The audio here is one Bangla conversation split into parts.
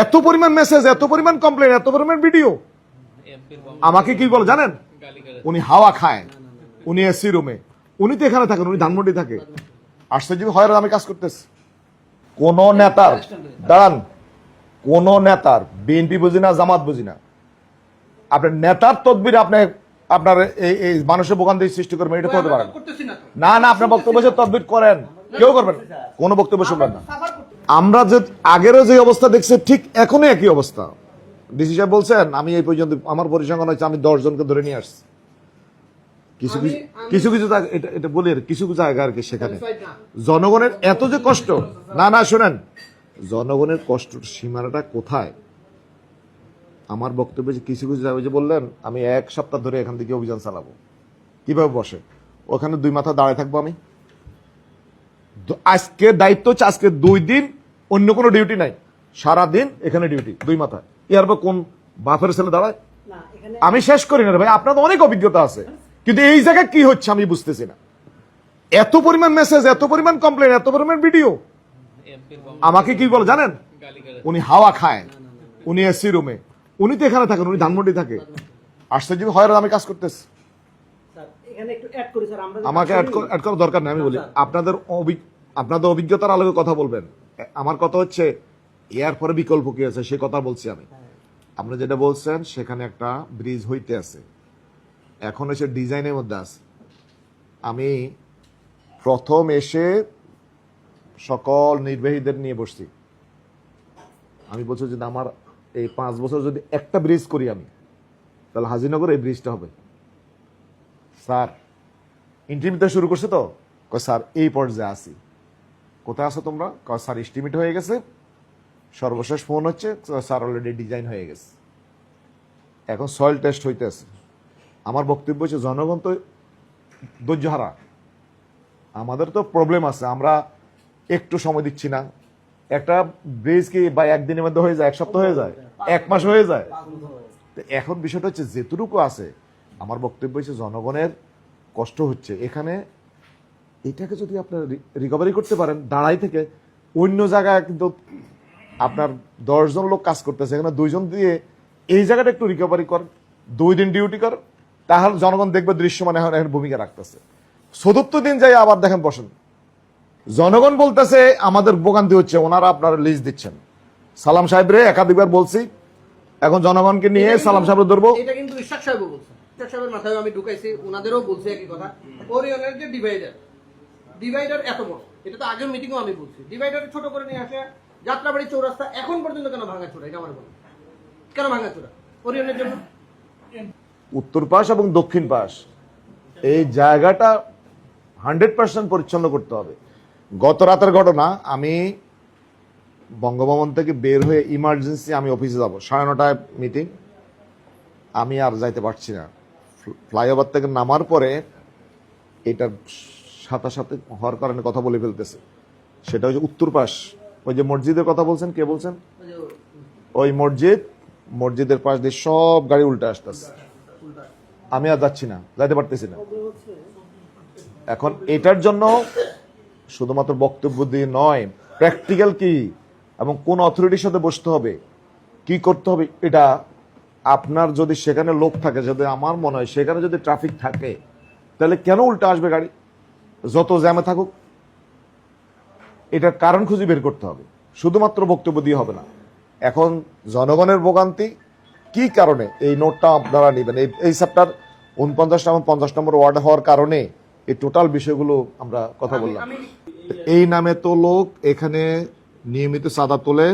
এত পরিমাণ মেসেজ, এত পরিমাণ কমপ্লেন, এত পরিমাণ ভিডিও। আমাকে কি বলে জানেন? উনি হাওয়া খায়, উনি এসি রুমে, উনি তো এখানে থাকেন, উনি ধানমন্ডি থাকে। আশ্চর্য হয় আমি কাজ করতেছি। কোন নেতার দাঁড়ান, কোন নেতার বিএনপি বুঝি না, জামাত বুঝি না, আপনার নেতার তদবির আপনি আপনার এই মানুষের বোকান দিয়ে সৃষ্টি করবেন, এটা করতে পারেন না। না, আপনার বক্তব্য তদবির করেন, কেউ করবেন কোন বক্তব্য শুনবেন না। আমরা যে আগেরও যে অবস্থা দেখছি ঠিক এখনই একই অবস্থা। ডিসি সাহেব বলছেন আমি এই পর্যন্ত আমার পরিসংখ্যান হচ্ছে আমি 10 জনকে ধরে নিয়ে আসছি। কিছু কিছু কিছু এটা বলি কিছু কিছু জায়গা আর কি, সেখানে জনগণের এত যে কষ্ট। না না শোনেন, জনগণের কষ্টের সীমানাটা কোথায়? আমার বক্তব্য যে কিছু কিছু জায়গায় যে বললেন আমি 1 সপ্তাহ ধরে এখান থেকে অভিযান চালাবো, কিভাবে বসে ওখানে 2 মাথা দাঁড়ায় থাকবো আমি? আজকে দায়িত্ব হচ্ছে আজকে 2 দিন অন্য কোনো ডিউটি নাই, সারা দিন এখানে ডিউটি 2 মাথা। এর পর কোন বাপের ছেলে দাঁড়ায়? আমি শেষ করি না ভাই, আপনার অনেক অভিজ্ঞতা আছে, কিন্তু এই জায়গায় কি হচ্ছে আমি বুঝতেছি না। এত পরিমাণ মেসেজ, এত পরিমাণ কমপ্লেন, এত পরিমাণ ভিডিও। আমাকে কি বলে জানেন? উনি হাওয়া খায়, উনি এসি রুমে, উনি তো এখানে থাকেন, উনি ধানমন্ডি থাকে। আশ্চর্য হয় আমি কাজ করতেছি। আমাকে অ্যাড করার দরকার নেই। আমি বলি আপনাদের অভিজ্ঞতার আলোকে কথা বলবেন। আমার কথা হচ্ছে এর পরে বিকল্প কি আছে সে কথা বলছি আমি। আপনি যেটা বলছেন সেখানে একটা ব্রিজ হইতে আছে, এখন এসে ডিজাইনের মধ্যে আছে। আমি প্রথম এসে সকল নির্বাহীদের নিয়ে বসছি, আমি বলছি যে আমার এই 5 বছর যদি একটা ব্রিজ করি আমি, তাহলে হাজিনগর এই ব্রিজটা হবে। স্যার ইন্টারভিউতে শুরু করছে তো, স্যার এই পর্যায়ে আসি। কোথায় আছো তোমরা? স্যার এস্টিমেট হয়ে গেছে, সর্বশেষ ফোন হচ্ছে স্যার অলরেডি ডিজাইন হয়ে গেছে, এখন সয়েল টেস্ট হইতেছে। আমার বক্তব্য হচ্ছে জনগণ তো ধৈর্য হারা, আমাদের তো প্রবলেম আছে, আমরা একটু সময় দিচ্ছি না। একটা ব্রিজ কি বা একদিনের মধ্যে হয়ে যায়, 1 সপ্তাহ হয়ে যায়, 1 মাস হয়ে যায়। এখন বিষয়টা হচ্ছে যেটুকু আছে, আমার বক্তব্য হচ্ছে জনগণের কষ্ট হচ্ছে এখানে, এটাকে যদি আপনার রিকভারি করতে পারেন দাঁড়াই থেকে, অন্য জায়গায় কিন্তু আপনার 10 জন লোক কাজ করতেছে, এখানে 2 জন দিয়ে এই জায়গাটা একটু রিকভারি করেন, 2 দিন ডিউটি করেন, তাহলে জনগণ দেখবে দৃশ্যমান এখন ভূমিকা রাখতেছে। 74 দিন যাই আবার দেখেন বসেন, জনগণ বলতেছে আমাদের ভোগান্তি হচ্ছে, ওনারা আপনারা লিস্ট দিচ্ছেন। সালাম সাহেবরে একাধিকবার বলছি, এখন জনগণকে নিয়ে সালাম সাহেব ধরবো। এটা কিন্তু ইশাক সাহেব বলছেন, ইশাক সাহেবের মাথায় আমি ঢুকাইছি, ওনাদেরও বলছি একই কথা। ওরিয়নের যে ডিভাইডার এত বড়, এটা তো আগের মিটিংও আমি বলছি, ডিভাইডার ছোট করে নিয়ে আসে যাত্রাবাড়ি চৌরাস্তা এখন পর্যন্ত কেন ভাঙাচোরা? এটা আমার বলেন, কেন ভাঙাচোরা ওরিয়নের জন্য? উত্তর পাশ এবং দক্ষিণ পাশ এই জায়গাটা 100% পরিচ্ছন্ন করতে হবে। গত রাতের ঘটনা, আমি বঙ্গভবন থেকে বের হয়ে ইমার্জেন্সি আমি অফিসে যাব, 9:30টায় মিটিং, আমি আর যাইতে পারছি না। ফ্লাইওভার থেকে নামার পরে এটার সাথে সাথে হওয়ার কারণে কথা বলে ফেলতেছে, সেটা হচ্ছে উত্তর পাশ। ওই যে মসজিদের কথা বলছেন, কে বলছেন? ওই মসজিদের পাশ দিয়ে সব গাড়ি উল্টে আসতেছে, আমি আর যাচ্ছি না, যাইতে পারতেছি না। এখন এটার জন্য শুধুমাত্র বক্তব্য দিয়ে নয়, প্র্যাকটিক্যাল কি এবং কোন অথরিটির সাথে বসতে হবে, কি করতে হবে, এটা আপনার যদি সেখানে লোক থাকে, যদি আমার মনে হয় সেখানে যদি ট্রাফিক থাকে, তাহলে কেন উল্টে আসবে গাড়ি, যত জ্যামে থাকুক, এটার কারণ খুঁজে বের করতে হবে, শুধুমাত্র বক্তব্য দিয়ে হবে না। এখন জনগণের ভোগান্তি কি কারণে, এই নোটটা আপনারা নেবেন। এই চ্যাপ্টার 49 এবং 50 নম্বর ওয়ার্ড হওয়ার কারণে এই টোটাল বিষয়গুলো আমরা কথা বললাম। এই নামে তো লোক এখানে নিয়মিত চাঁদা তোলে,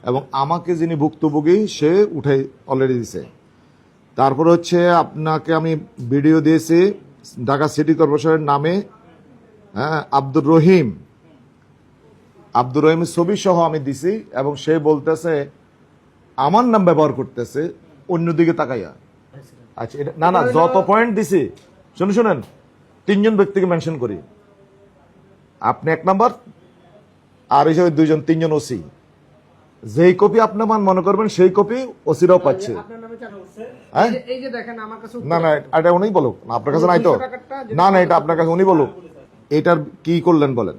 এবং আমাকে যিনি ভুক্তভোগী সে উঠে অলরেডি দিছে। তারপর হচ্ছে আপনাকে আমি ভিডিও দিয়েছি ঢাকা সিটি কর্পোরেশনের নামে, হ্যাঁ, আব্দুর রহিমের ছবি সহ আমি দিছি, এবং সে বলতেছে আমার নাম ব্যবহার করতেছে অন্যদিকে তাকাইয়া। আচ্ছা, এটা না যত পয়েন্ট দিছি শুনেন 3 জন ব্যক্তিকে মেনশন করি, আপনি 1 নাম্বার, আর হিসেবে 2 জন 3 জন ওসি, যেই কপি আপনি মনে করবেন সেই কপি ওসিরাও পাচ্ছে। না না, এটা উনি বলুক, আপনার কাছে নাই তো? না না, এটা আপনার কাছে উনি বলুক, এটার কি করলেন বলেন।